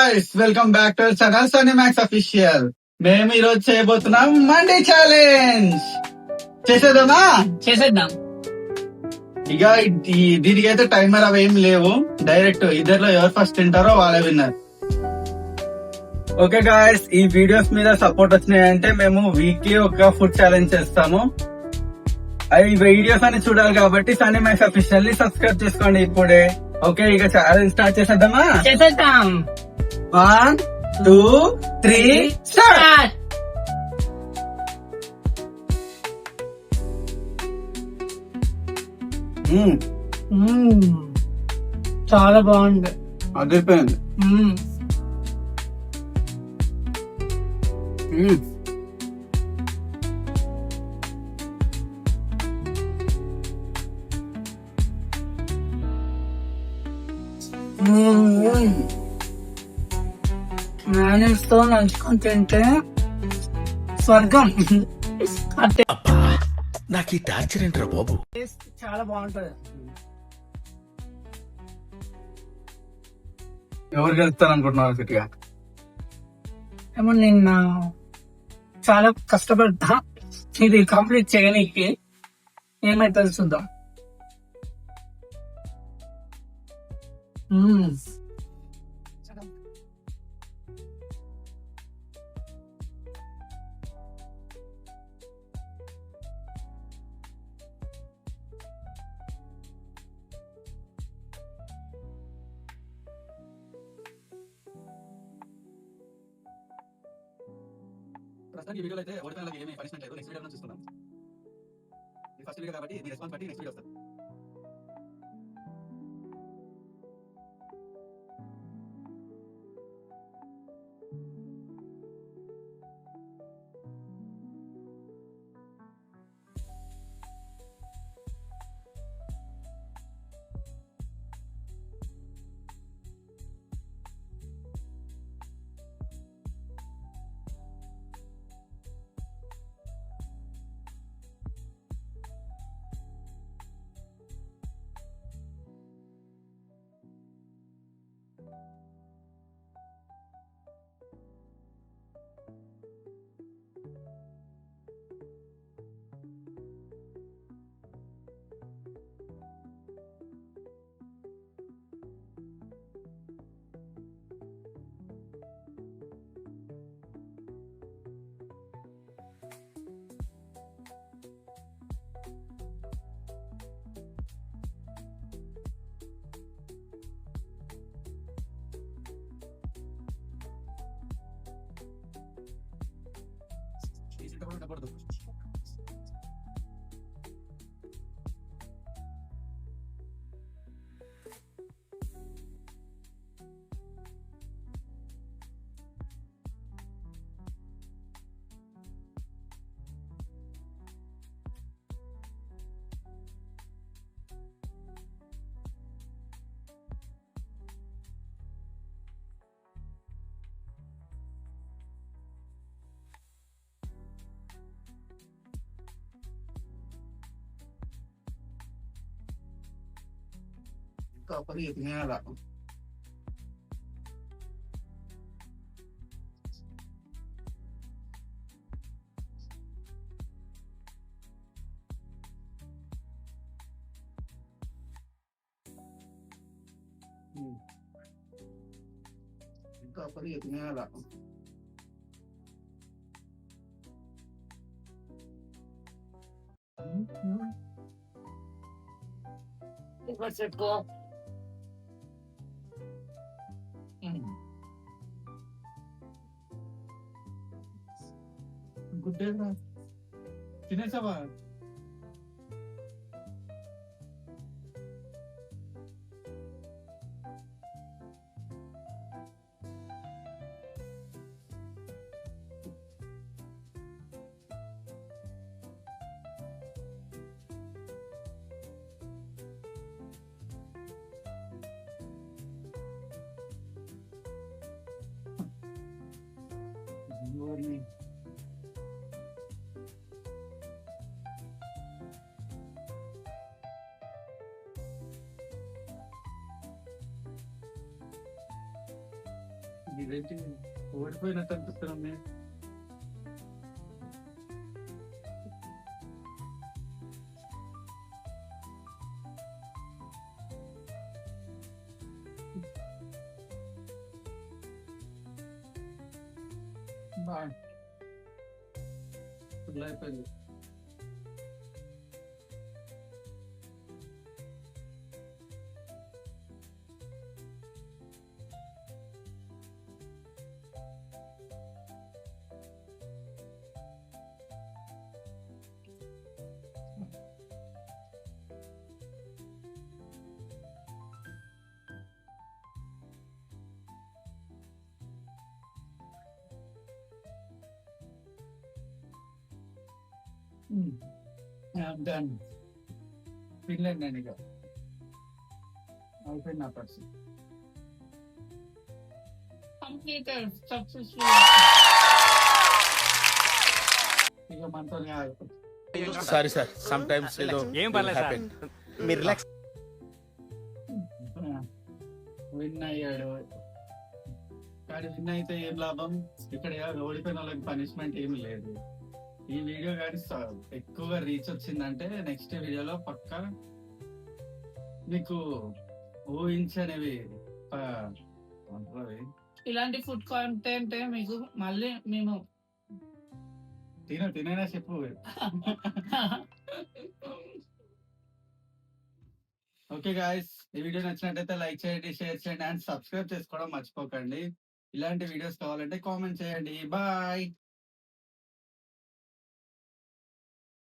Guys, welcome back to channel Sony Max official. మేము ఈ రోజు చేయబోతున్నాం మండే ఛాలెంజ్. చేసేద్దామా? చేసేద్దాం. ఇక దీనికి అయితే టైమర్ అవి ఏం లేవు, డైరెక్ట్ ఇద్దరులో ఎవరు ఫస్ట్ తింటారో వాళ్ళే విన్నర్. ఓకే గాయస్, ఈ వీడియోస్ మీద సపోర్ట్ వచ్చినాయంటే మేము వీక్లీ ఒక ఫుడ్ ఛాలెంజ్ చేస్తాము. ఈ వీడియోస్ అని చూడాలి కాబట్టి సోనీ మ్యాక్స్ అఫీషియల్ ని సబ్స్క్రైబ్ చేసుకోండి ఇప్పుడే. ఓకే, ఇక ఛాలెంజ్ స్టార్ట్ చేసేద్దామా? చేసేద్దాం. 1 2 3 స్టార్ట్. చాలా బాగుంది. అదిరిపోయింది. మ్యానేజ్ తో నంచుకొని తింటే స్వర్గం. అంటే నాకు ఈ టార్చర్ ఏంట్రా బాబు. చాలా బాగుంటది. ఎవరు గెలుస్తారు అనుకుంటున్నారు గట్టిగా? ఏమో నిన్న చాలా కష్టపడ్డా ఇది కంప్లీట్ చేయనీకి. ఏమైతుంది చూద్దాం. ప్రస్తుతానికి ఈ వీడియోలో అయితే ఓడిపోయిన వాళ్ళకి ఏమీ పనిష్మెంట్ లేదు. నెక్స్ట్ వీడియోలో చూస్తున్నాం. ఇది ఫస్ట్ వీడియో కాబట్టి మీ రెస్పాన్స్ బట్టి నెక్స్ట్ వీడియో వస్తుంది. Kapag itinala ko. Kapag itinala ko. చెప్పుకో. గుడ్ డే రా. తినేసావా? ఇదేంటి ఓడిపోయినట్టు అనిపిస్తుంది. ఫుల్ అయిపోయింది. డన్. తినలేదు నేను ఇక, అయిపోయింది నా పరిస్థితి. Completed successful. ఇక మనతో కాదు. సారీ సార్ సమ్ టైమ్స్ ఏదో ఏం పర్లేదు సార్. మీరు రిలాక్స్. విన్ అయ్యాడు, కానీ విన్ అయితే ఏం లాభం? ఇక్కడ ఓడిపోయిన వాళ్ళకి పనిష్మెంట్ ఏమి లేదు. ఈ వీడియో కానీ ఎక్కువగా రీచ్ వచ్చిందంటే నెక్స్ట్ వీడియోలో పక్కా మీకు ఊహించనివి అంటారు. ఇలాంటి ఫుడ్ కంటెంట్ మీకు మళ్ళీ మేము తినేనా చెప్పు. ఓకే గాయస్, ఈ వీడియో నచ్చినట్టయితే లైక్ చేయండి, షేర్ చేయండి అండ్ సబ్స్క్రైబ్ చేసుకోవడం మర్చిపోకండి. ఇలాంటి వీడియోస్ కావాలంటే కామెంట్ చేయండి. బాయ్.